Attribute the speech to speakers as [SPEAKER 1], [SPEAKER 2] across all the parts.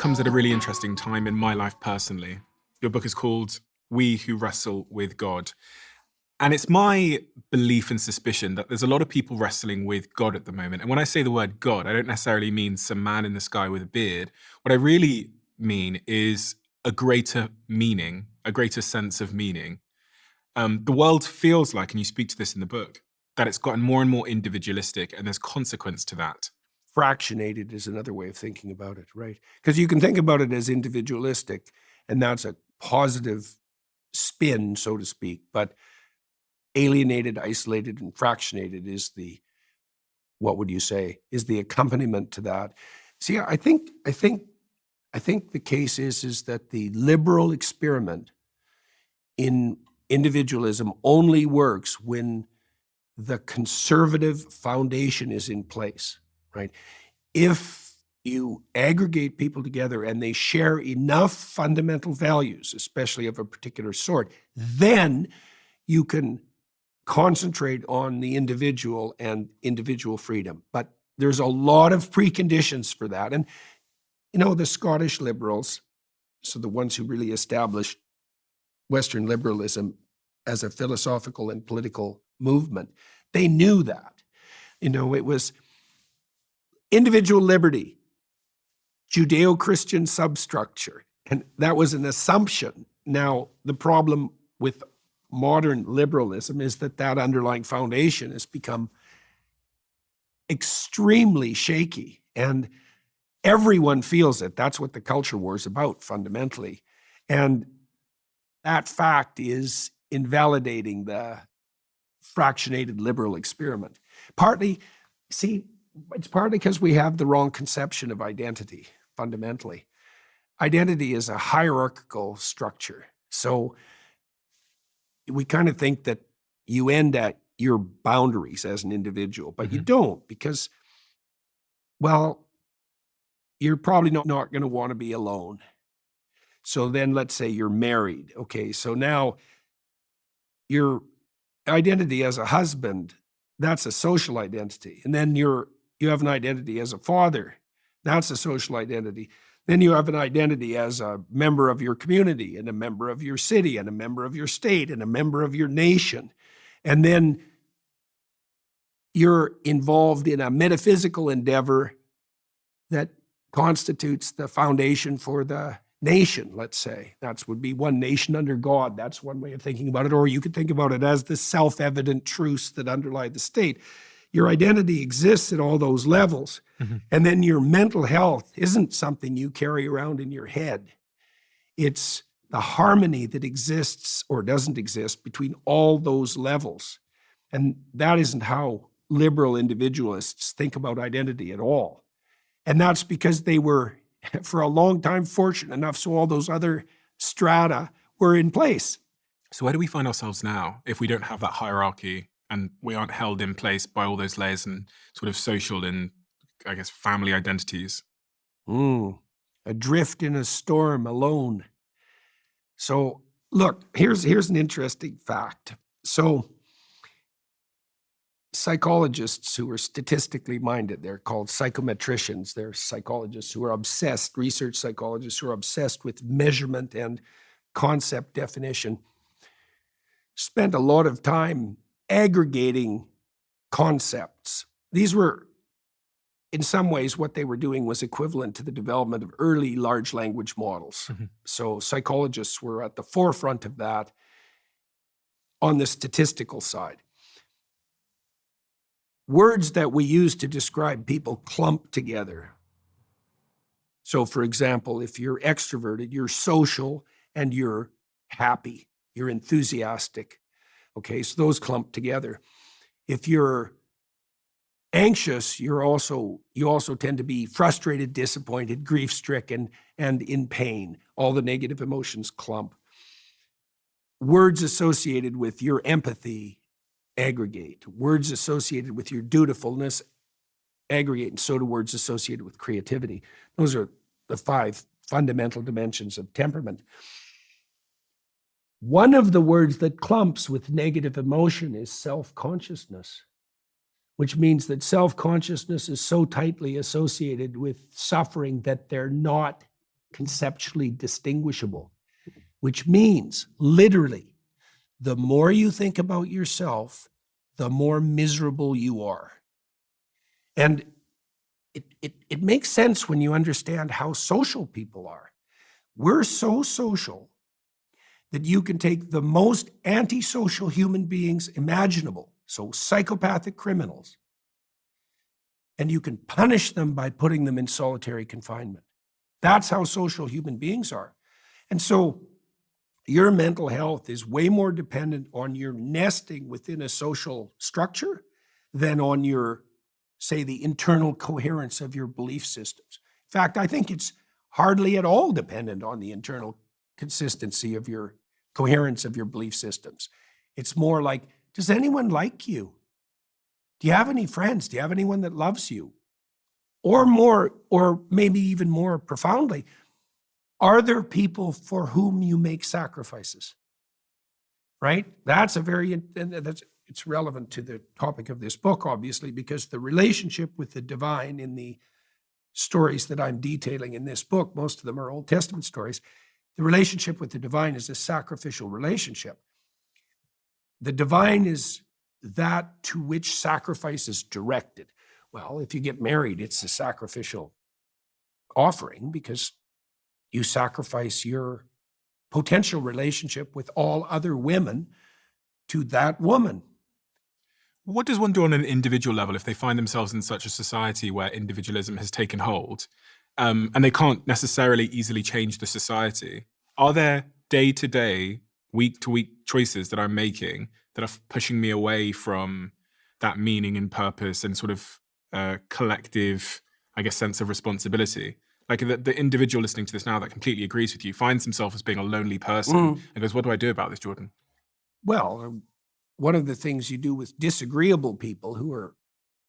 [SPEAKER 1] comes at a really interesting time in my life personally. Your book is called We Who Wrestle with God. And it's my belief and suspicion that there's a lot of people wrestling with God at the moment. And when I say the word God, I don't necessarily mean some man in the sky with a beard. What I really mean is a greater meaning, a greater sense of meaning. The world feels like, and you speak to this in the book, that it's gotten more and more individualistic, and there's consequence to that.
[SPEAKER 2] Fractionated is another way of thinking about it, right? Because you can think about it as individualistic, and that's a positive spin, so to speak. But alienated, isolated, and fractionated is what would you say, is the accompaniment to that. See, I think the case is that the liberal experiment in individualism only works when the conservative foundation is in place, right? If you aggregate people together and they share enough fundamental values, especially of a particular sort, then you can concentrate on the individual and individual freedom. But there's a lot of preconditions for that. And, the Scottish liberals, so the ones who really established Western liberalism as a philosophical and political movement, they knew that. It was individual liberty, Judeo-Christian substructure, and that was an assumption. Now, the problem with modern liberalism is that underlying foundation has become extremely shaky, and everyone feels it. That's what the culture war is about, fundamentally. And that fact is invalidating the fractionated liberal experiment. It's partly because we have the wrong conception of identity, fundamentally. Identity is a hierarchical structure. So we kind of think that you end at your boundaries as an individual, but you don't, because, well, you're probably not going to want to be alone. So then let's say you're married. Okay, so now your identity as a husband, that's a social identity. And then you have an identity as a father. That's a social identity. Then you have an identity as a member of your community and a member of your city and a member of your state and a member of your nation. And then you're involved in a metaphysical endeavor that constitutes the foundation for the nation, let's say. That would be one nation under God. That's one way of thinking about it. Or you could think about it as the self-evident truths that underlie the state. Your identity exists at all those levels. And then your mental health isn't something you carry around in your head. It's the harmony that exists or doesn't exist between all those levels. And that isn't how liberal individualists think about identity at all. And that's because they were, for a long time, fortunate enough so all those other strata were in place.
[SPEAKER 1] So where do we find ourselves now if we don't have that hierarchy and we aren't held in place by all those layers and sort of social and, I guess, family identities?
[SPEAKER 2] Adrift in a storm alone. So look, here's an interesting fact. So psychologists who are statistically minded, they're called psychometricians. They're psychologists who are obsessed, research psychologists who are obsessed with measurement and concept definition, spent a lot of time aggregating concepts. These were, in some ways, what they were doing was equivalent to the development of early large language models. So psychologists were at the forefront of that on the statistical side. Words that we use to describe people clump together. So, for example, if you're extroverted, you're social and you're happy, you're enthusiastic. Okay, so those clump together. If you're anxious, you also tend to be frustrated, disappointed, grief-stricken, and in pain. All the negative emotions clump. Words associated with your empathy aggregate. Words associated with your dutifulness aggregate, and so do words associated with creativity. Those are the 5 fundamental dimensions of temperament. One of the words that clumps with negative emotion is self-consciousness, which means that self-consciousness is so tightly associated with suffering that they're not conceptually distinguishable, which means literally, the more you think about yourself, the more miserable you are. And it makes sense when you understand how social people are. We're so social that you can take the most antisocial human beings imaginable, so psychopathic criminals, and you can punish them by putting them in solitary confinement. That's how social human beings are. And so your mental health is way more dependent on your nesting within a social structure than on your, say, the internal coherence of your belief systems. In fact, I think it's hardly at all dependent on the internal consistency of your coherence of your belief systems. It's more like, does anyone like you? Do you have any friends? Do you have anyone that loves you? Or more, or maybe even more profoundly, are there people for whom you make sacrifices? Right? That's a very, and it's relevant to the topic of this book, obviously, because the relationship with the divine in the stories that I'm detailing in this book, most of them are Old Testament stories, the relationship with the divine is a sacrificial relationship. The divine is that to which sacrifice is directed. Well, if you get married, it's a sacrificial offering because you sacrifice your potential relationship with all other women to that woman.
[SPEAKER 1] What does one do on an individual level if they find themselves in such a society where individualism has taken hold, and they can't necessarily easily change the society? Are there day-to-day, week-to-week choices that I'm making that are pushing me away from that meaning and purpose and sort of collective, I guess, sense of responsibility? Like the individual listening to this now that completely agrees with you finds himself as being a lonely person and goes, what do I do about this, Jordan?
[SPEAKER 2] Well, one of the things you do with disagreeable people who are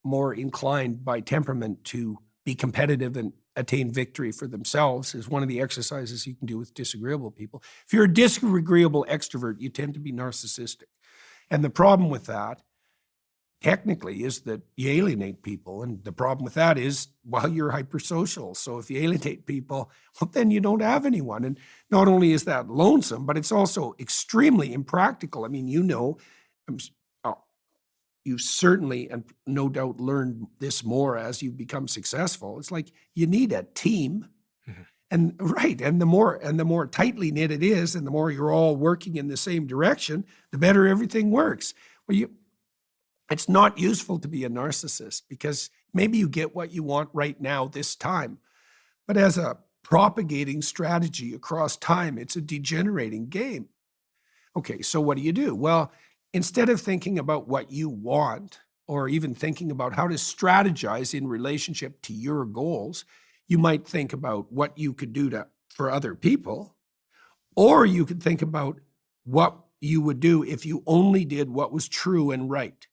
[SPEAKER 2] more inclined by temperament to be competitive and attain victory for themselves is one of the exercises you can do with disagreeable people. If you're a disagreeable extrovert, you tend to be narcissistic. And the problem with that, technically, is that you alienate people. And the problem with that is, well, you're hypersocial. So if you alienate people, well, then you don't have anyone. And not only is that lonesome, but it's also extremely impractical. I mean, you know, you've certainly, and no doubt, learned this more as you become successful. It's like you need a team. And right, and the more tightly knit it is, and the more you're all working in the same direction, the better everything works. Well, it's not useful to be a narcissist because maybe you get what you want right now, this time. But as a propagating strategy across time, it's a degenerating game. Okay, so what do? Well, instead of thinking about what you want, or even thinking about how to strategize in relationship to your goals, you might think about what you could do for other people, or you could think about what you would do if you only did what was true and right.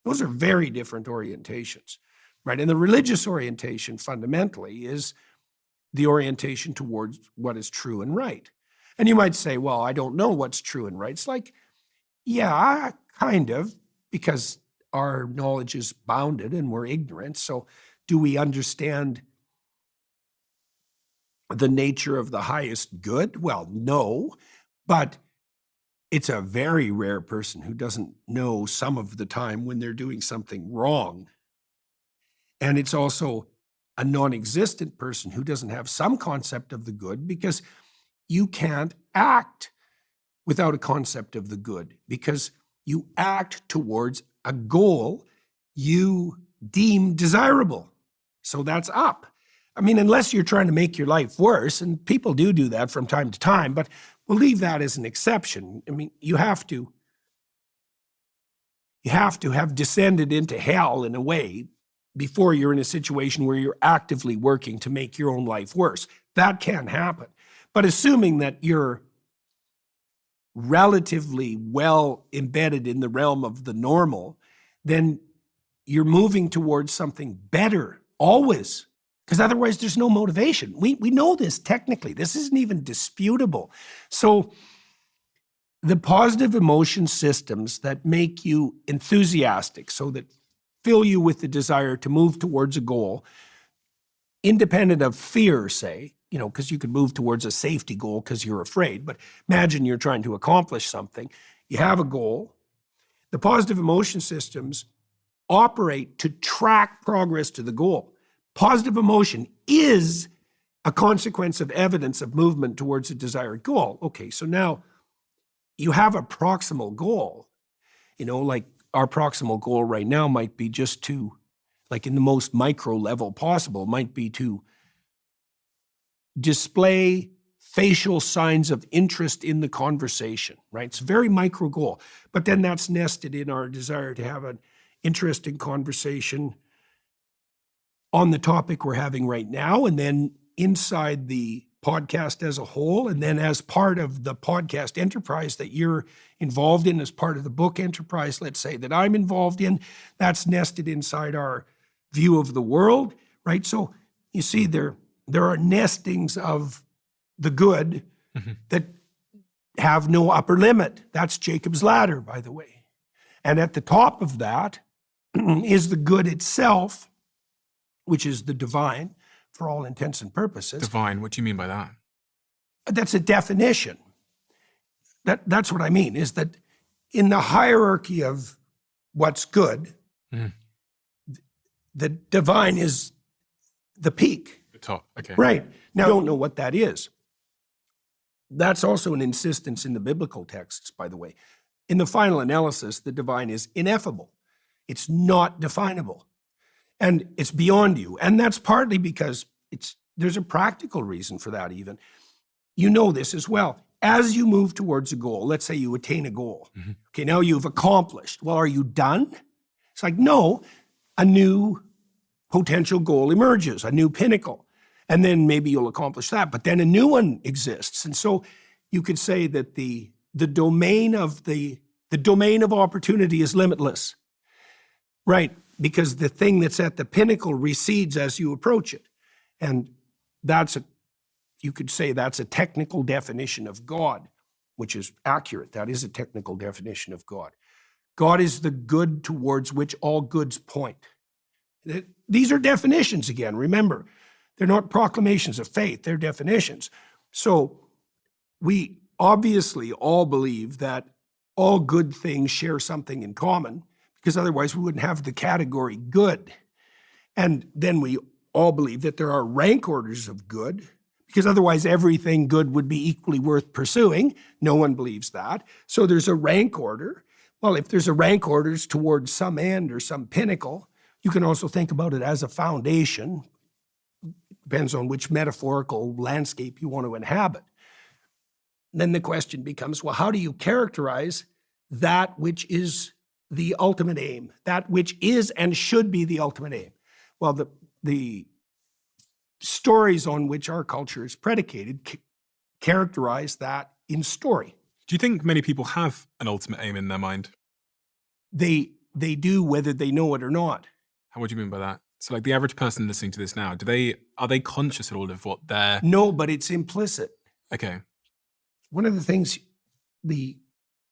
[SPEAKER 2] Those are very different orientations, right? And the religious orientation fundamentally is the orientation towards what is true and right. And you might say, well, I don't know what's true and right. It's like, yeah, kind of, because our knowledge is bounded and we're ignorant. So do we understand the nature of the highest good? Well, no, but it's a very rare person who doesn't know some of the time when they're doing something wrong. And it's also a non-existent person who doesn't have some concept of the good, because you can't act without a concept of the good, because you act towards a goal you deem desirable. So that's up. I mean, unless you're trying to make your life worse, and people do that from time to time, but we'll leave that as an exception. I mean, you have to have descended into hell in a way before you're in a situation where you're actively working to make your own life worse. That can happen. But assuming that you're relatively well embedded in the realm of the normal, then you're moving towards something better always, because otherwise there's no motivation. We know this technically. This isn't even disputable. So the positive emotion systems that make you enthusiastic, so that fill you with the desire to move towards a goal, independent of fear, say, because you could move towards a safety goal because you're afraid. But imagine you're trying to accomplish something. You have a goal. The positive emotion systems operate to track progress to the goal. Positive emotion is a consequence of evidence of movement towards a desired goal. Okay, so now you have a proximal goal. Like our proximal goal right now might be just to, like in the most micro level possible, might be to display facial signs of interest in the conversation, right? It's a very micro goal, but then that's nested in our desire to have an interesting conversation on the topic we're having right now, and then inside the podcast as a whole, and then as part of the podcast enterprise that you're involved in, as part of the book enterprise, let's say, that I'm involved in, that's nested inside our view of the world, right? So you see there are nestings of the good that have no upper limit. That's Jacob's ladder, by the way. And at the top of that is the good itself, which is the divine for all intents and purposes.
[SPEAKER 1] Divine, what do you mean by that?
[SPEAKER 2] That's a definition. That's what I mean, is that in the hierarchy of what's good, the divine is the peak.
[SPEAKER 1] The top, okay.
[SPEAKER 2] Right. Now, I don't know what that is. That's also an insistence in the biblical texts, by the way. In the final analysis, the divine is ineffable. It's not definable. And it's beyond you. And that's partly because there's a practical reason for that even. You know this as well. As you move towards a goal, let's say you attain a goal. Okay, now you've accomplished. Well, are you done? It's like, no, a new potential goal emerges, a new pinnacle. And then maybe you'll accomplish that, but then a new one exists. And so you could say that the domain of opportunity is limitless, right? Because the thing that's at the pinnacle recedes as you approach it. And you could say that's a technical definition of God, which is accurate. That is a technical definition of God. God is the good towards which all goods point. These are definitions again, remember. They're not proclamations of faith, they're definitions. So we obviously all believe that all good things share something in common, because otherwise we wouldn't have the category good. And then we all believe that there are rank orders of good, because otherwise everything good would be equally worth pursuing. No one believes that. So there's a rank order. Well, if there's a rank order towards some end or some pinnacle, you can also think about it as a foundation. Depends on which metaphorical landscape you want to inhabit. Then the question becomes, well, how do you characterize that which is the ultimate aim, that which is and should be the ultimate aim? Well, the stories on which our culture is predicated characterize that in story.
[SPEAKER 1] Do you think many people have an ultimate aim in their mind?
[SPEAKER 2] They do, whether they know it or not.
[SPEAKER 1] What do you mean by that? So like the average person listening to this now, are they conscious at all of what they're...
[SPEAKER 2] No, but it's implicit.
[SPEAKER 1] Okay.
[SPEAKER 2] One of the things the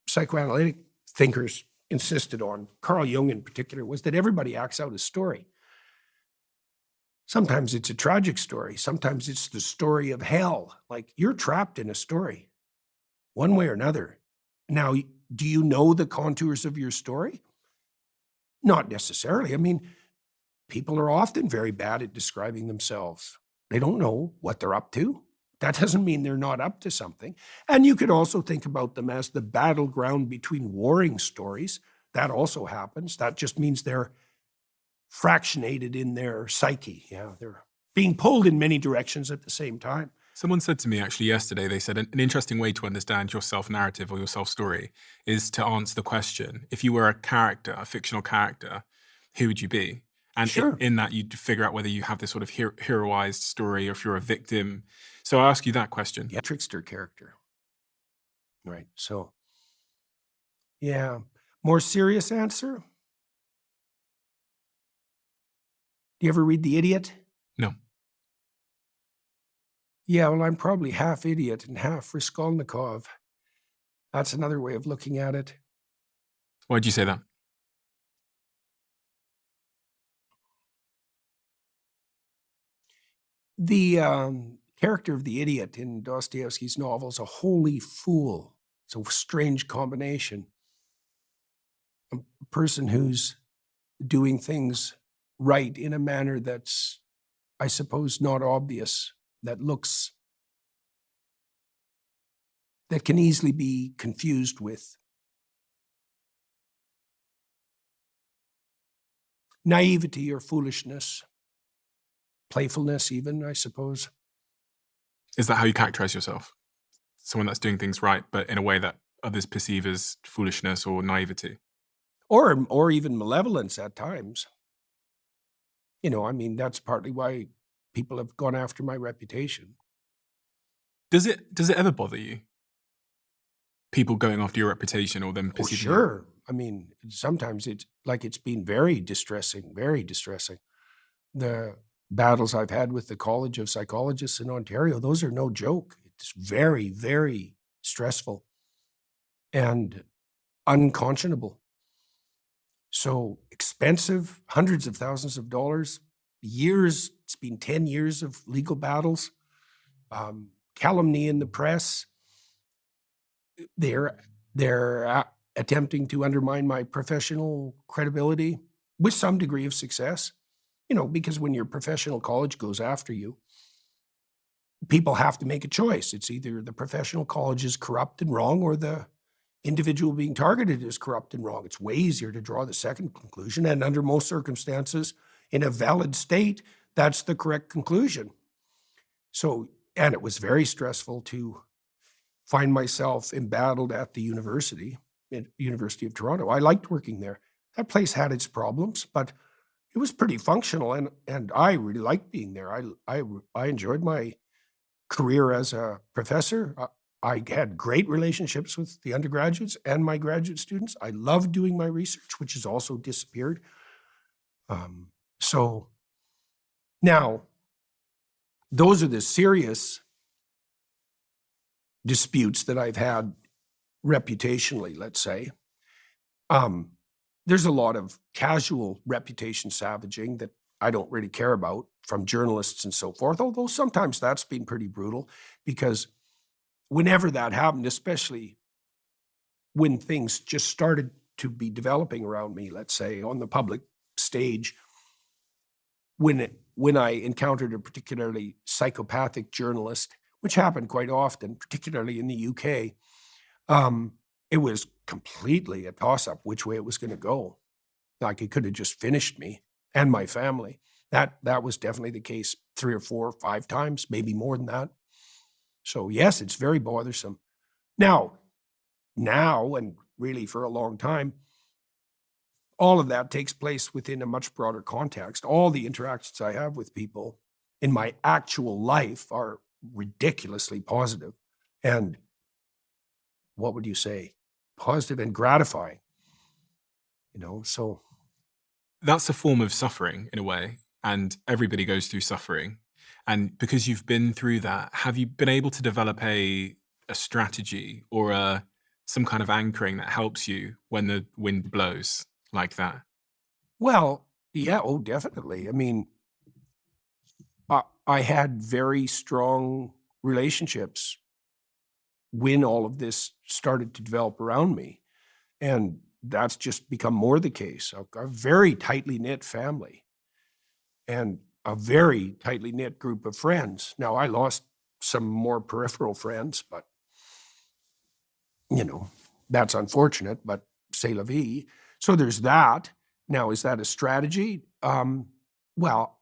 [SPEAKER 2] psychoanalytic thinkers insisted on, Carl Jung in particular, was that everybody acts out a story. Sometimes it's a tragic story. Sometimes it's the story of hell. Like, you're trapped in a story, one way or another. Now, do you know the contours of your story? Not necessarily. I mean, people are often very bad at describing themselves. They don't know what they're up to. That doesn't mean they're not up to something. And you could also think about them as the battleground between warring stories. That also happens. That just means they're fractionated in their psyche. Yeah, they're being pulled in many directions at the same time.
[SPEAKER 1] Someone said to me actually yesterday, they said an interesting way to understand your self-narrative or your self-story is to answer the question, if you were a character, a fictional character, who would you be? And
[SPEAKER 2] Sure.
[SPEAKER 1] in that, you'd figure out whether you have this sort of heroized story or if you're a victim. So I ask you that question.
[SPEAKER 2] Yeah, trickster character. Right. So, yeah. More serious answer? Do you ever read The Idiot?
[SPEAKER 1] No.
[SPEAKER 2] Yeah, well, I'm probably half idiot and half Raskolnikov. That's another way of looking at it.
[SPEAKER 1] Why'd you say that?
[SPEAKER 2] The character of the idiot in Dostoevsky's novels, a holy fool. It's a strange combination. A person who's doing things right in a manner that's, I suppose, not obvious, that can easily be confused with naivety or foolishness, playfulness even, I suppose.
[SPEAKER 1] Is that how you characterize yourself? Someone that's doing things right, but in a way that others perceive as foolishness or naivety?
[SPEAKER 2] Or even malevolence at times. I mean, that's partly why people have gone after my reputation.
[SPEAKER 1] Does it ever bother you? People going after your reputation or them
[SPEAKER 2] Oh,
[SPEAKER 1] perceiving you?
[SPEAKER 2] sure. I mean, sometimes it's been very distressing, very distressing. The battles I've had with the College of Psychologists in Ontario, those are no joke. It's very, very stressful and unconscionable. So expensive, hundreds of thousands of dollars, years. It's been 10 years of legal battles, calumny in the press. They're attempting to undermine my professional credibility with some degree of success, because when your professional college goes after you, people have to make a choice. It's either the professional college is corrupt and wrong or the individual being targeted is corrupt and wrong. It's way easier to draw the second conclusion. And under most circumstances, in a valid state, that's the correct conclusion. So, and it was very stressful to find myself embattled at the University of Toronto. I liked working there. That place had its problems, but it was pretty functional, and I really liked being there. I enjoyed my career as a professor. I had great relationships with the undergraduates and my graduate students. I loved doing my research, which has also disappeared. So now, those are the serious disputes that I've had reputationally, let's say. There's a lot of casual reputation savaging that I don't really care about from journalists and so forth, although sometimes that's been pretty brutal, because whenever that happened, especially when things just started to be developing around me, let's say on the public stage, when I encountered a particularly psychopathic journalist, which happened quite often, particularly in the UK, it was completely a toss-up which way it was going to go. Like, it could have just finished me and my family. That was definitely the case 3 or 4 or 5 times, maybe more than that. So yes, it's very bothersome. Now, and really for a long time, all of that takes place within a much broader context. All the interactions I have with people in my actual life are ridiculously positive and, what would you say, positive and gratifying. So
[SPEAKER 1] That's a form of suffering in a way, and everybody goes through suffering. And because you've been through that, have you been able to develop a strategy or some kind of anchoring that helps you when the wind blows like that?
[SPEAKER 2] well, yeah, oh, definitely. I mean, I had very strong relationships when all of this started to develop around me, and that's just become more the case. A very tightly knit family and a very tightly knit group of friends. Now, I lost some more peripheral friends, but, that's unfortunate, but c'est la vie. So there's that. Now, is that a strategy? Well,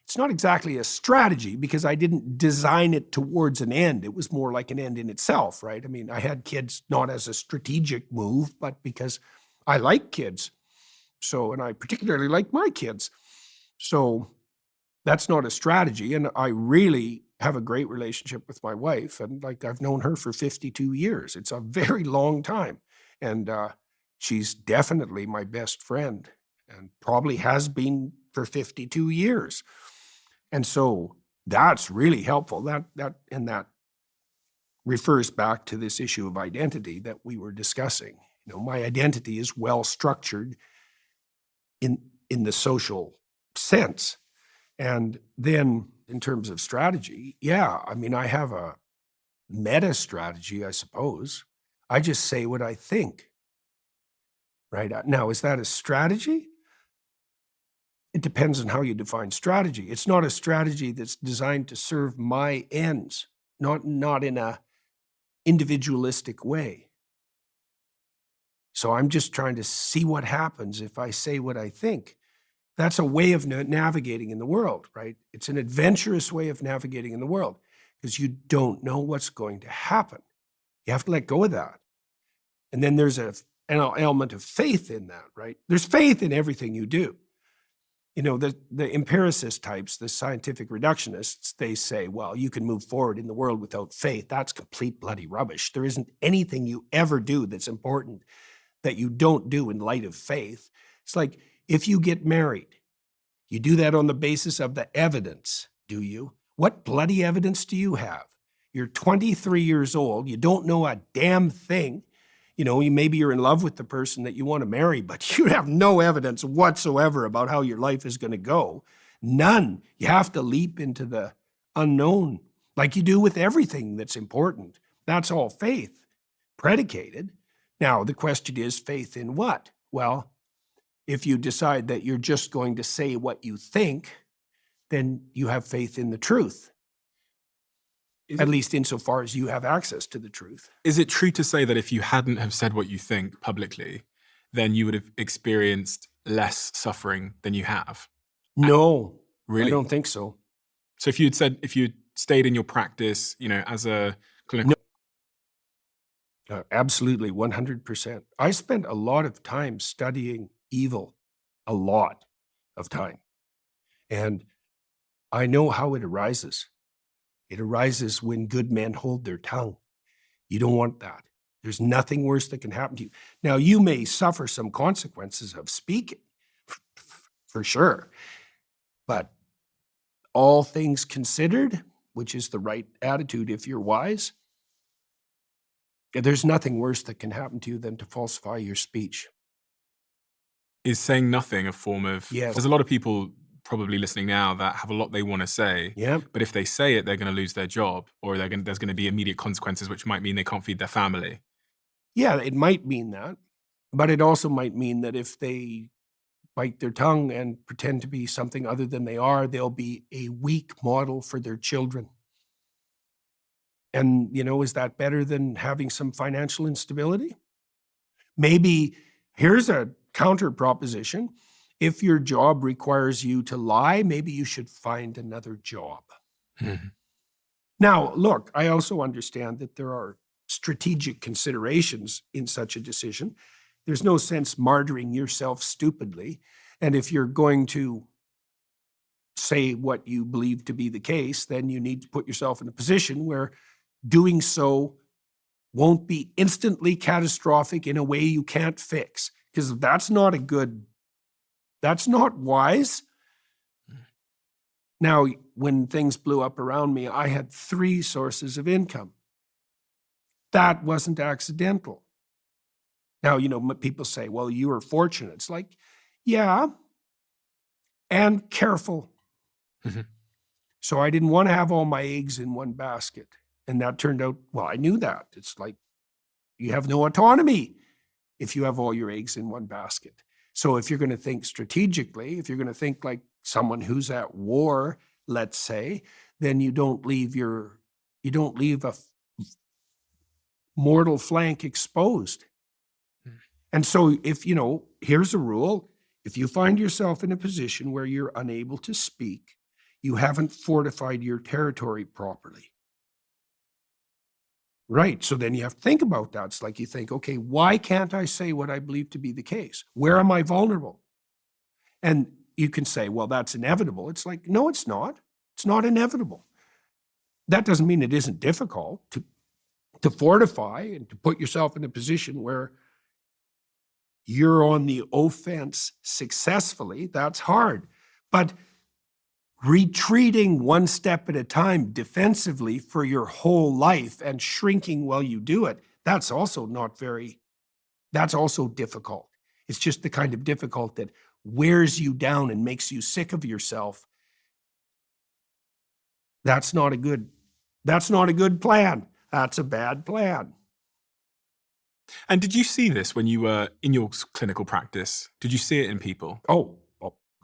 [SPEAKER 2] it's not exactly a strategy because I didn't design it towards an end. It was more like an end in itself, right? I mean, I had kids not as a strategic move, but because I like kids. So, and I particularly like my kids. So that's not a strategy. And I really have a great relationship with my wife. And like, I've known her for 52 years. It's a very long time. And she's definitely my best friend and probably has been for 52 years. And so that's really helpful. That refers back to this issue of identity that we were discussing. My identity is well structured in the social sense. And then in terms of strategy, yeah, I mean, I have a meta strategy, I suppose. I just say what I think, right? Now, is that a strategy? It depends on how you define strategy. It's not a strategy that's designed to serve my ends, not in a individualistic way. So I'm just trying to see what happens if I say what I think. That's a way of navigating in the world, right? It's an adventurous way of navigating in the world because you don't know what's going to happen. You have to let go of that. And then there's an element of faith in that, right? There's faith in everything you do. You know, the empiricist types, the scientific reductionists, they say, well, you can move forward in the world without faith. That's complete bloody rubbish. There isn't anything you ever do that's important that you don't do in light of faith. It's like if you get married, you do that on the basis of the evidence, do you? What bloody evidence do you have? You're 23 years old. You don't know a damn thing. You know, maybe you're in love with the person that you want to marry, but you have no evidence whatsoever about how your life is going to go. None. You have to leap into the unknown like you do with everything that's important. That's all faith predicated. Now, the question is faith in what? Well, if you decide that you're just going to say what you think, then you have faith in the truth, at least insofar as you have access to the truth.
[SPEAKER 1] Is it true to say that if you hadn't have said what you think publicly, then you would have experienced less suffering than you have?
[SPEAKER 2] No,
[SPEAKER 1] Really?
[SPEAKER 2] I don't think so.
[SPEAKER 1] So if you'd stayed in your practice, you know, as a clinical...
[SPEAKER 2] Absolutely, 100%. I spent a lot of time studying evil, a lot of time. And I know how it arises. It arises when good men hold their tongue. You don't want that. There's nothing worse that can happen to you. Now, you may suffer some consequences of speaking, for sure. But all things considered, which is the right attitude if you're wise, there's nothing worse that can happen to you than to falsify your speech.
[SPEAKER 1] Is saying nothing a form of...
[SPEAKER 2] Yes.
[SPEAKER 1] There's a lot of people probably listening now that have a lot they want to say,
[SPEAKER 2] Yeah.
[SPEAKER 1] but if they say it, they're going to lose their job, or there's going to be immediate consequences, which might mean they can't feed their family.
[SPEAKER 2] Yeah, it might mean that, but it also might mean that if they bite their tongue and pretend to be something other than they are, they'll be a weak model for their children. And, you know, is that better than having some financial instability? Maybe here's a counter proposition. If your job requires you to lie, maybe you should find another job.
[SPEAKER 1] Mm-hmm.
[SPEAKER 2] Now, look, I also understand that there are strategic considerations in such a decision. There's no sense martyring yourself stupidly. And if you're going to say what you believe to be the case, then you need to put yourself in a position where doing so won't be instantly catastrophic in a way you can't fix, because that's not wise. Now, when things blew up around me, I had 3 sources of income. That wasn't accidental. Now, you know, people say, well, you were fortunate. It's like, yeah, and careful.
[SPEAKER 1] Mm-hmm.
[SPEAKER 2] So I didn't want to have all my eggs in one basket. And that turned out, well, I knew that. It's like you have no autonomy if you have all your eggs in one basket. So if you're going to think strategically, if you're going to think like someone who's at war, let's say, then you don't leave a mortal flank exposed. And so if, you know, here's a rule. If you find yourself in a position where you're unable to speak, you haven't fortified your territory properly. Right. So then you have to think about that. It's like you think, okay, why can't I say what I believe to be the case? Where am I vulnerable? And you can say, well, that's inevitable. It's like, no, it's not. It's not inevitable. That doesn't mean it isn't difficult to fortify and to put yourself in a position where you're on the offense successfully. That's hard. But retreating one step at a time defensively for your whole life and shrinking while you do it, that's also difficult. It's just the kind of difficult that wears you down and makes you sick of yourself That's not a good plan. That's a bad plan.
[SPEAKER 1] And did you see this when you were in your clinical practice? Did you see it in people?
[SPEAKER 2] Oh,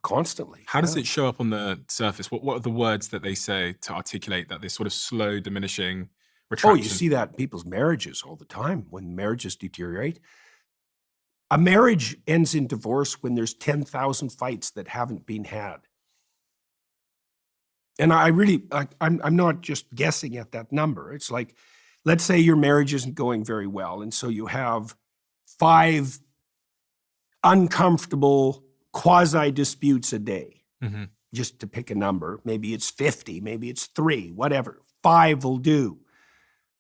[SPEAKER 2] constantly.
[SPEAKER 1] How does
[SPEAKER 2] Yeah.
[SPEAKER 1] it show up on the surface? What are the words that they say to articulate that, this sort of slow diminishing
[SPEAKER 2] Oh, you
[SPEAKER 1] retraction?
[SPEAKER 2] see that in people's marriages all the time when marriages deteriorate. A marriage ends in divorce when there's 10,000 fights that haven't been had. And I really, I'm not just guessing at that number. It's like, let's say your marriage isn't going very well, and so you have 5 uncomfortable quasi disputes a day,
[SPEAKER 1] Mhm.
[SPEAKER 2] just to pick a number. Maybe it's 50, maybe it's 3, whatever. 5 will do.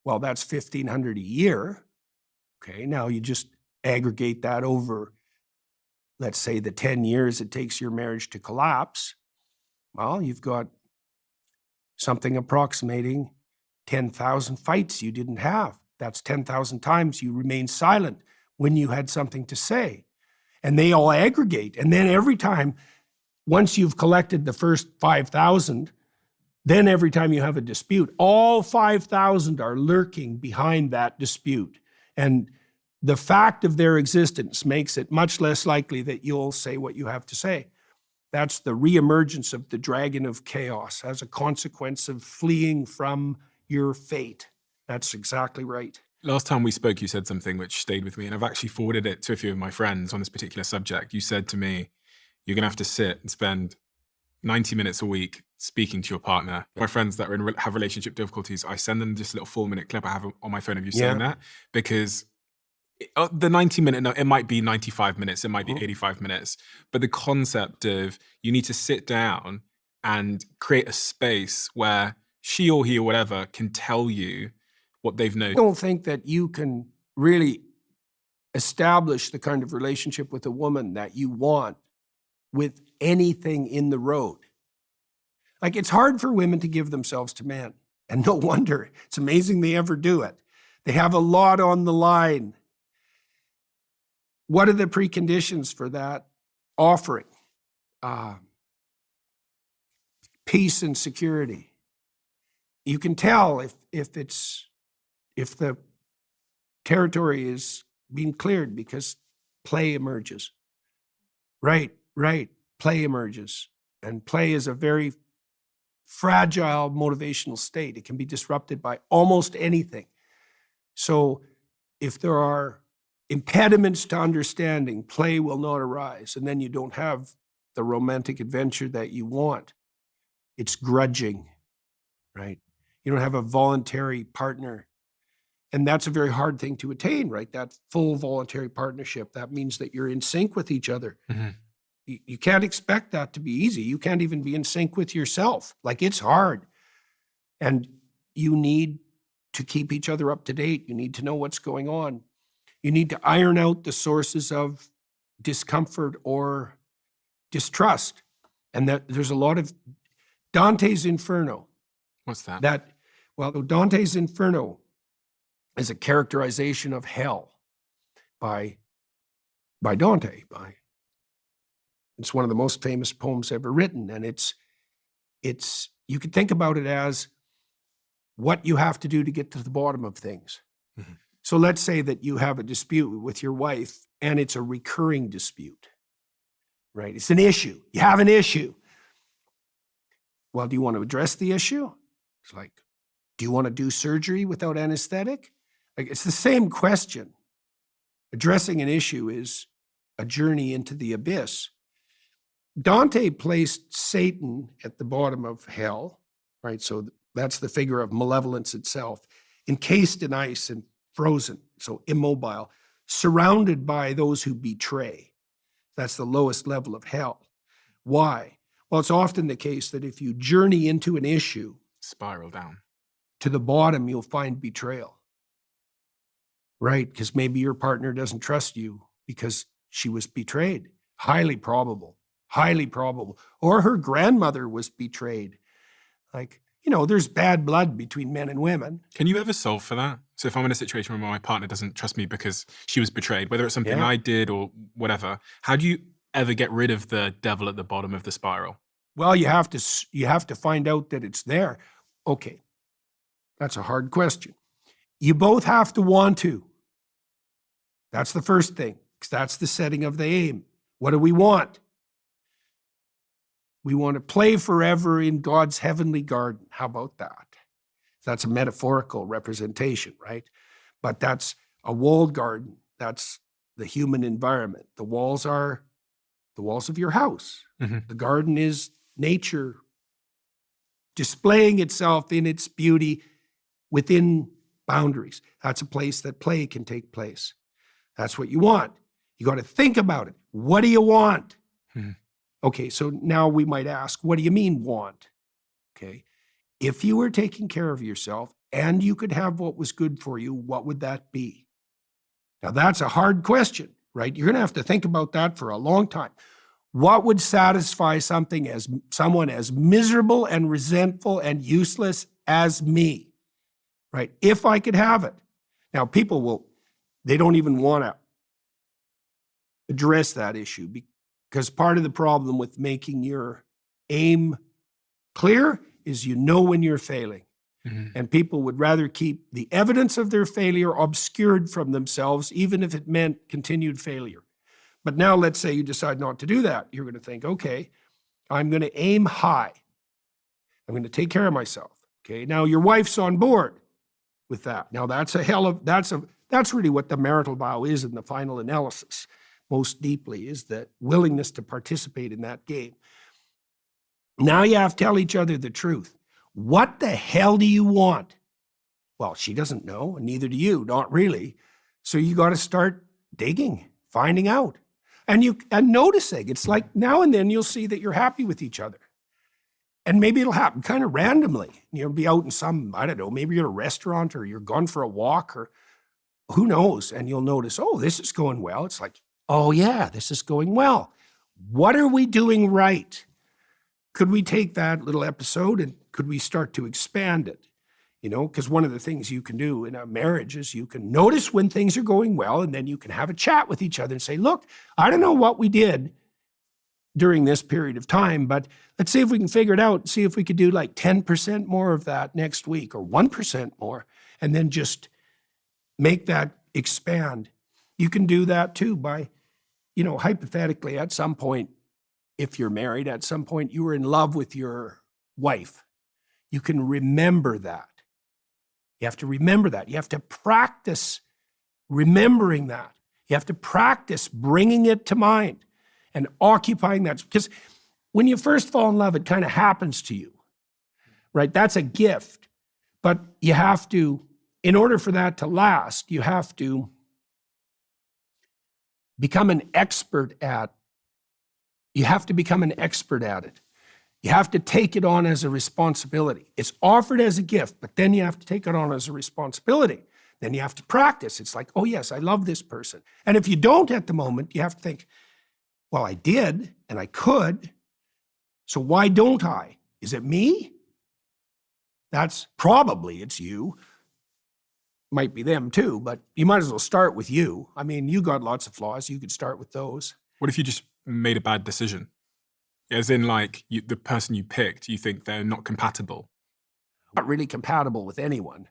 [SPEAKER 2] Well, that's 1,500 a year. Okay, now you just aggregate that over, let's say, the 10 years it takes your marriage to collapse. Well, you've got something approximating 10,000 fights you didn't have. That's 10,000 times you remained silent when you had something to say. And they all aggregate. And then every time, once you've collected the first 5,000, then every time you have a dispute, all 5,000 are lurking behind that dispute. And the fact of their existence makes it much less likely that you'll say what you have to say. That's the reemergence of the dragon of chaos as a consequence of fleeing from your fate. That's exactly right.
[SPEAKER 1] Last time we spoke, you said something which stayed with me, and I've actually forwarded it to a few of my friends on this particular subject. You said to me, you're going to have to sit and spend 90 minutes a week speaking to your partner. My friends that are have relationship difficulties, I send them this little 4-minute clip I have on my phone of you saying that, because the 90-minute, no, it might be 95 minutes, it might be 85 minutes, but the concept of you need to sit down and create a space where she or he or whatever can tell you what they've
[SPEAKER 2] I
[SPEAKER 1] noticed.
[SPEAKER 2] don't think that you can really establish the kind of relationship with a woman that you want with anything in the road. Like, it's hard for women to give themselves to men, and no wonder. It's amazing they ever do it. They have a lot on the line. What are the preconditions for that offering? Peace and security. You can tell if the territory is being cleared because play emerges. Right. Play emerges. And play is a very fragile motivational state. It can be disrupted by almost anything. So if there are impediments to understanding, play will not arise. And then you don't have the romantic adventure that you want. It's grudging, right? You don't have a voluntary partner. And that's a very hard thing to attain, right? That full voluntary partnership. That means that you're in sync with each other.
[SPEAKER 1] Mhm.
[SPEAKER 2] You can't expect that to be easy. You can't even be in sync with yourself. Like, it's hard. And you need to keep each other up to date. You need to know what's going on. You need to iron out the sources of discomfort or distrust. And that there's a lot of Dante's Inferno.
[SPEAKER 1] What's that?
[SPEAKER 2] Dante's Inferno is a characterization of hell by Dante. It's one of the most famous poems ever written, and it's you could think about it as what you have to do to get to the bottom of things.
[SPEAKER 1] Mhm.
[SPEAKER 2] So let's say that you have a dispute with your wife, and it's a recurring dispute, right? It's an issue. You have an issue. Well, do you want to address the issue? It's like, do you want to do surgery without anesthetic? Like, it's the same question. Addressing an issue is a journey into the abyss. Dante placed Satan at the bottom of hell, right? So that's the figure of malevolence itself, encased in ice and frozen, so immobile, surrounded by those who betray. That's the lowest level of hell. Why? Well, it's often the case that if you journey into an issue,
[SPEAKER 1] Spiral down.
[SPEAKER 2] to the bottom, you'll find betrayal, right? Because maybe your partner doesn't trust you because she was betrayed. Highly probable. Or her grandmother was betrayed. Like, there's bad blood between men and women.
[SPEAKER 1] Can you ever solve for that? So if I'm in a situation where my partner doesn't trust me because she was betrayed, whether it's something
[SPEAKER 2] Yeah.
[SPEAKER 1] I did or whatever, how do you ever get rid of the devil at the bottom of the spiral?
[SPEAKER 2] Well, you have to find out that it's there. Okay, that's a hard question. You both have to want to. That's the first thing, because that's the setting of the aim. What do we want? We want to play forever in God's heavenly garden. How about that? That's a metaphorical representation, right? But that's a walled garden. That's the human environment. The walls are the walls of your house.
[SPEAKER 1] Mhm.
[SPEAKER 2] The garden is nature displaying itself in its beauty within boundaries. That's a place that play can take place. That's what you want. You got to think about it. What do you want?
[SPEAKER 1] Mhm.
[SPEAKER 2] Okay, so now we might ask, what do you mean want? Okay, if you were taking care of yourself and you could have what was good for you, what would that be? Now that's a hard question, right? You're going to have to think about that for a long time. What would satisfy someone as miserable and resentful and useless as me, right? If I could have it. Now they don't even want to address that issue because part of the problem with making your aim clear is you know when you're failing.
[SPEAKER 1] Mhm.
[SPEAKER 2] And people would rather keep the evidence of their failure obscured from themselves, even if it meant continued failure. But now let's say you decide not to do that. You're going to think, okay, I'm going to aim high. I'm going to take care of myself. Okay, now your wife's on board with that. Now that's really what the marital vow is in the final analysis. Most deeply is the willingness to participate in that game. Now you have to tell each other the truth. What the hell do you want? Well, she doesn't know, and neither do you, not really. So you got to start digging, finding out, and noticing. It's like now and then you'll see that you're happy with each other. And maybe it'll happen kind of randomly. You'll be out in some, I don't know, maybe you're at a restaurant or you're gone for a walk or who knows, and you'll notice, oh, this is going well. It's like, oh yeah, this is going well. What are we doing right? Could we take that little episode and could we start to expand it? You know, because one of the things you can do in a marriage is you can notice when things are going well, and then you can have a chat with each other and say, look, I don't know what we did during this period of time, but let's see if we can figure it out, see if we could do like 10% more of that next week or 1% more, and then just make that expand. You can do that too by, hypothetically, at some point, if you're married, at some point you were in love with your wife. You can remember that. You have to remember that. You have to practice remembering that. You have to practice bringing it to mind and occupying that. Because when you first fall in love, it kind of happens to you, right? That's a gift. But you have to, in order for that to last, you have to become an expert at. You have to become an expert at it. You have to take it on as a responsibility. It's offered as a gift, but then you have to take it on as a responsibility. Then you have to practice. It's like, oh yes, I love this person. And if you don't at the moment, you have to think, well, I did and I could, so why don't I? Is it me? It's you. Might be them too, but you might as well start with you. I mean, you got lots of flaws. You could start with those.
[SPEAKER 1] What if you just made a bad decision? As in, like, the person you picked, you think they're not compatible?
[SPEAKER 2] Not really compatible with anyone.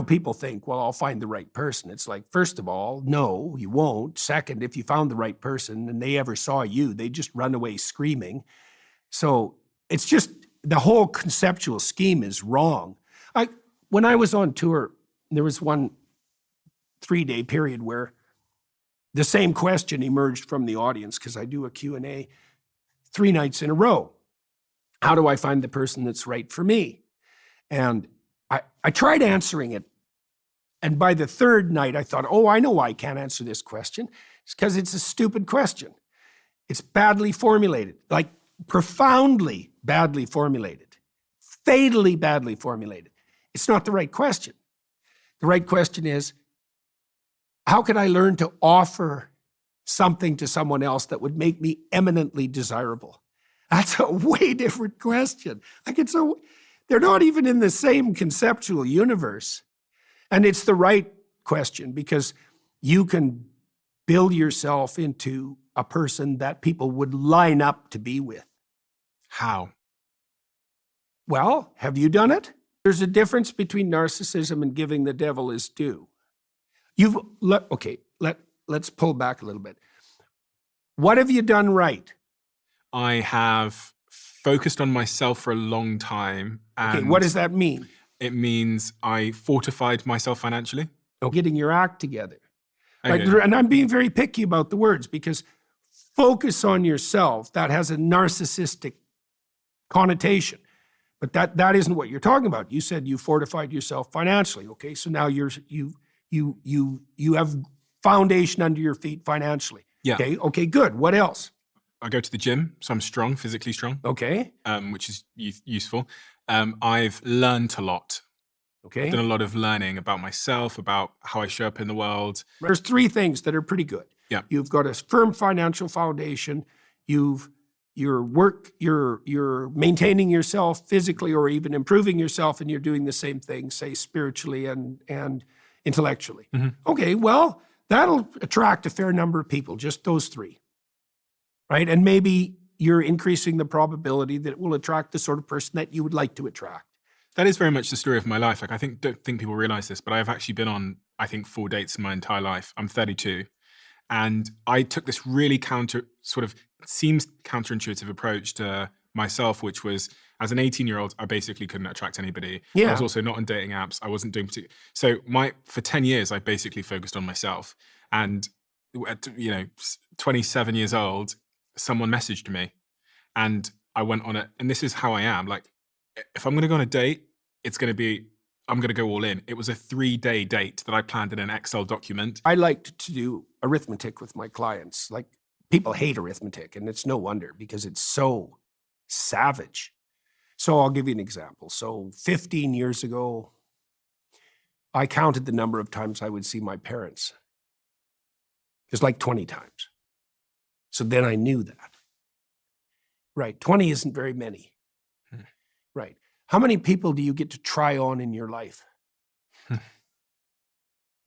[SPEAKER 2] People think, well, I'll find the right person. It's like, first of all, no, you won't. Second, if you found the right person and they ever saw you, they'd just run away screaming. So it's just, the whole conceptual scheme is wrong. When I was on tour, there was one 3-day period where the same question emerged from the audience, because I do a Q&A 3 nights in a row. How do I find the person that's right for me? And I tried answering it. And by the 3rd night, I thought, oh, I know why I can't answer this question. It's because it's a stupid question. It's badly formulated, like profoundly badly formulated, fatally badly formulated. It's not the right question. The right question is, how can I learn to offer something to someone else that would make me eminently desirable? That's a way different question. They're not even in the same conceptual universe. And it's the right question because you can build yourself into a person that people would line up to be with.
[SPEAKER 1] How?
[SPEAKER 2] Well, have you done it? There's a difference between narcissism and giving the devil his due. Let's pull back a little bit. What have you done right?
[SPEAKER 1] I have focused on myself for a long time.
[SPEAKER 2] Okay,
[SPEAKER 1] And
[SPEAKER 2] what does that mean?
[SPEAKER 1] it means I fortified myself financially.
[SPEAKER 2] Getting your act together.
[SPEAKER 1] Okay.
[SPEAKER 2] Right? And I'm being very picky about the words because focus on yourself, that has a narcissistic connotation. But that isn't what you're talking about. You said you fortified yourself financially. Okay, so now you have foundation under your feet financially.
[SPEAKER 1] Yeah.
[SPEAKER 2] Okay, good. What else?
[SPEAKER 1] I go to the gym, so I'm strong, physically strong.
[SPEAKER 2] Okay.
[SPEAKER 1] Which is useful. I've learned a lot.
[SPEAKER 2] Okay.
[SPEAKER 1] I've done a lot of learning about myself, about how I show up in the world.
[SPEAKER 2] There's three things that are pretty good.
[SPEAKER 1] Yeah.
[SPEAKER 2] You've got a firm financial foundation. You're maintaining yourself physically or even improving yourself, and you're doing the same thing, say spiritually and intellectually.
[SPEAKER 1] Mm-hmm.
[SPEAKER 2] Okay, well, that'll attract a fair number of people, just those three, right? And maybe you're increasing the probability that it will attract the sort of person that you would like to attract.
[SPEAKER 1] That is very much the story of my life. Like, don't think people realize this, but I've actually been on, 4 dates in my entire life. I'm 32. And I took this really seems counterintuitive approach to myself, which was, as an 18-year-old, I basically couldn't attract anybody.
[SPEAKER 2] Yeah.
[SPEAKER 1] I was also not on dating apps. I wasn't doing so for 10 years, I basically focused on myself. And at 27 years old, someone messaged me and I went on it. And this is how I am. Like, if I'm going to go on a date, I'm going to go all in. It was a 3-day date that I planned in an Excel document.
[SPEAKER 2] I like to do arithmetic with my clients. Like, people hate arithmetic, and it's no wonder because it's so savage. So I'll give you an example. So 15 years ago, I counted the number of times I would see my parents. It was like 20 times. So then I knew that. Right, 20 isn't very many. Right. How many people do you get to try on in your life?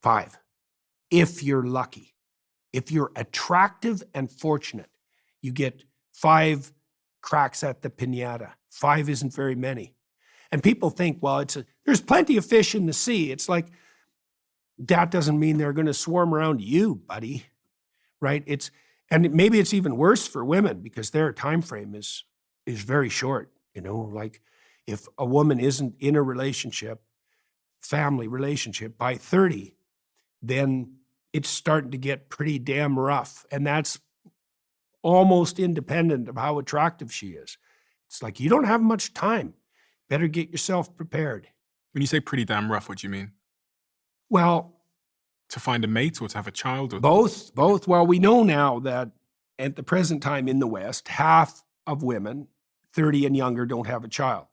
[SPEAKER 2] 5. If you're lucky. If you're attractive and fortunate, you get 5 cracks at the piñata. 5 isn't very many. And people think, well, there's plenty of fish in the sea. It's like, that doesn't mean they're going to swarm around you, buddy. Right? Maybe it's even worse for women because their time frame is very short. Like, if a woman isn't in a relationship, family relationship, by 30, then it's starting to get pretty damn rough. And that's almost independent of how attractive she is. It's like, you don't have much time. Better get yourself prepared.
[SPEAKER 1] When you say pretty damn rough, what do you mean?
[SPEAKER 2] Well,
[SPEAKER 1] to find a mate or to have a child? Or
[SPEAKER 2] both. Well, we know now that at the present time in the West, half of women 30 and younger don't have a child.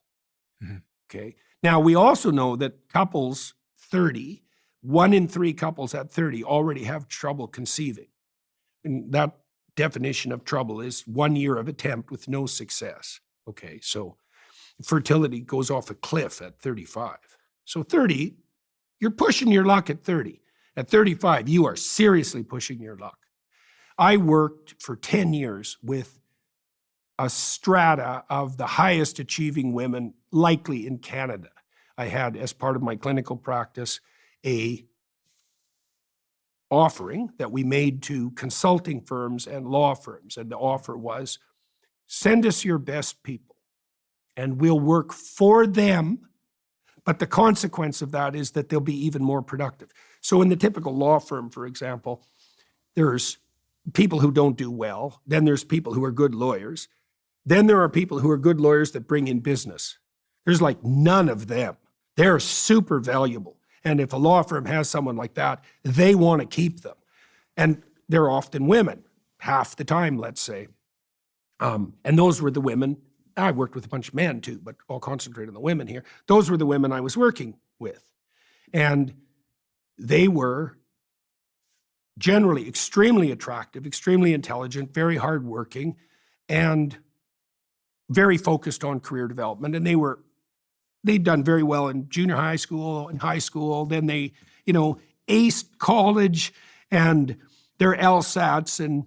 [SPEAKER 1] Mm-hmm.
[SPEAKER 2] Okay. Now, we also know that couples 30, 1 in 3 couples at 30 already have trouble conceiving. And that definition of trouble is 1 year of attempt with no success. Okay. So fertility goes off a cliff at 35. So 30, you're pushing your luck at 30. At 35, you are seriously pushing your luck. I worked for 10 years with a strata of the highest achieving women likely in Canada. I had, as part of my clinical practice, a offering that we made to consulting firms and law firms. And the offer was, send us your best people and we'll work for them. But the consequence of that is that they'll be even more productive. So in the typical law firm, for example, there's people who don't do well. Then there's people who are good lawyers. Then there are people who are good lawyers that bring in business. There's like none of them. They're super valuable. And if a law firm has someone like that, they want to keep them. And they're often women, half the time, let's say. And those were the women. I worked with a bunch of men too, but I'll concentrate on the women here. Those were the women I was working with. And they were generally extremely attractive, extremely intelligent, very hardworking, and very focused on career development. And they'd done very well in junior high school and high school. Then they, aced college and their LSATs, and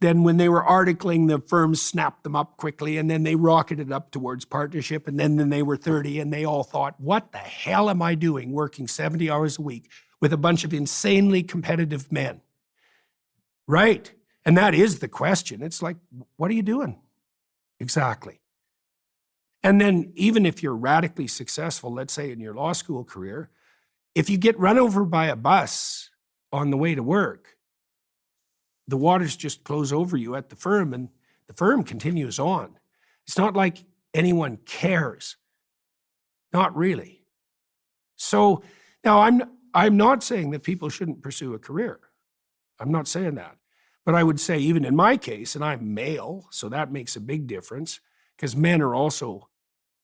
[SPEAKER 2] then when they were articling, the firms snapped them up quickly, and then they rocketed up towards partnership, and then they were 30, and they all thought, what the hell am I doing working 70 hours a week with a bunch of insanely competitive men? Right. And that is the question. It's like, what are you doing? Exactly. And then even if you're radically successful, let's say in your law school career, if you get run over by a bus on the way to work, the waters just close over you at the firm and the firm continues on. It's not like anyone cares. Not really. So now I'm not saying that people shouldn't pursue a career. I'm not saying that. But I would say even in my case, and I'm male, so that makes a big difference, because men are also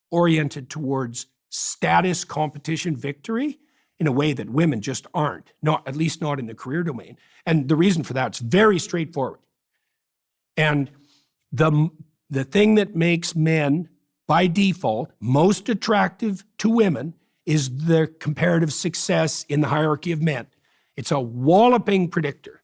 [SPEAKER 2] oriented towards status, competition, victory in a way that women just aren't, not at least not in the career domain. And the reason for that's very straightforward. And the thing that makes men, by default, most attractive to women is their comparative success in the hierarchy of men. It's a walloping predictor.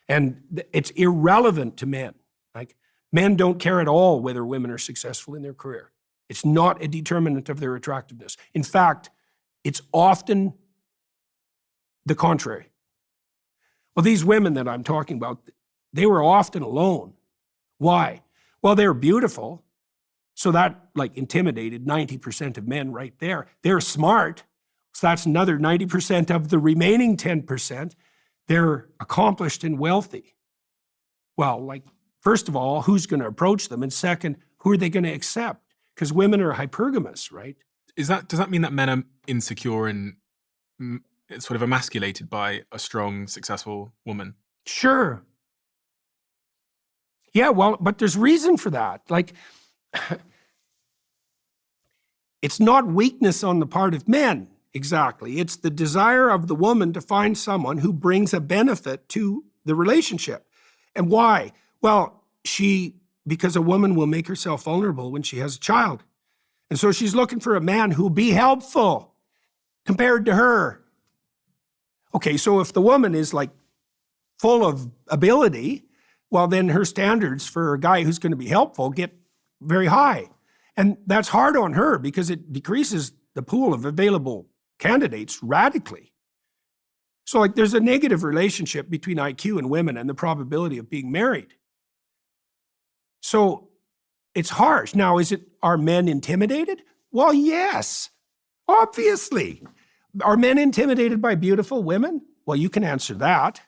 [SPEAKER 2] And it's irrelevant to men. Like, men don't care at all whether women are successful in their career. It's not a determinant of their attractiveness. In fact, it's often the contrary. Well, these women that I'm talking about, they were often alone. Why? Well, they're beautiful, so that like intimidated 90% of men right there. They're smart, so that's another 90% of the remaining 10%. They're accomplished and wealthy. Well, like, first of all, who's going to approach them? And second, who are they going to accept? Because women are hypergamous, right?
[SPEAKER 1] Does that mean that men are insecure and sort of emasculated by a strong, successful woman?
[SPEAKER 2] Sure. Yeah, well, but there's reason for that. Like, it's not weakness on the part of men, exactly. It's the desire of the woman to find someone who brings a benefit to the relationship. And why? Well, because a woman will make herself vulnerable when she has a child. And so she's looking for a man who'll be helpful compared to her. Okay, so if the woman is like full of ability, well, then her standards for a guy who's going to be helpful get very high. And that's hard on her because it decreases the pool of available candidates radically. So like there's a negative relationship between IQ and women and the probability of being married. So it's harsh. Now, are men intimidated? Well, yes, obviously. Are men intimidated by beautiful women? Well, you can answer that,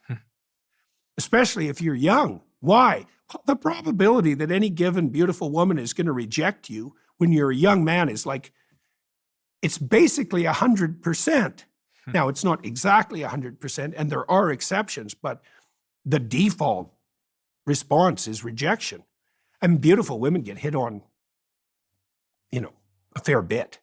[SPEAKER 2] especially if you're young. Why? Well, the probability that any given beautiful woman is going to reject you when you're a young man is like, it's basically 100%. Now, it's not exactly 100%, and there are exceptions, but the default response is rejection. And beautiful women get hit on, a fair bit.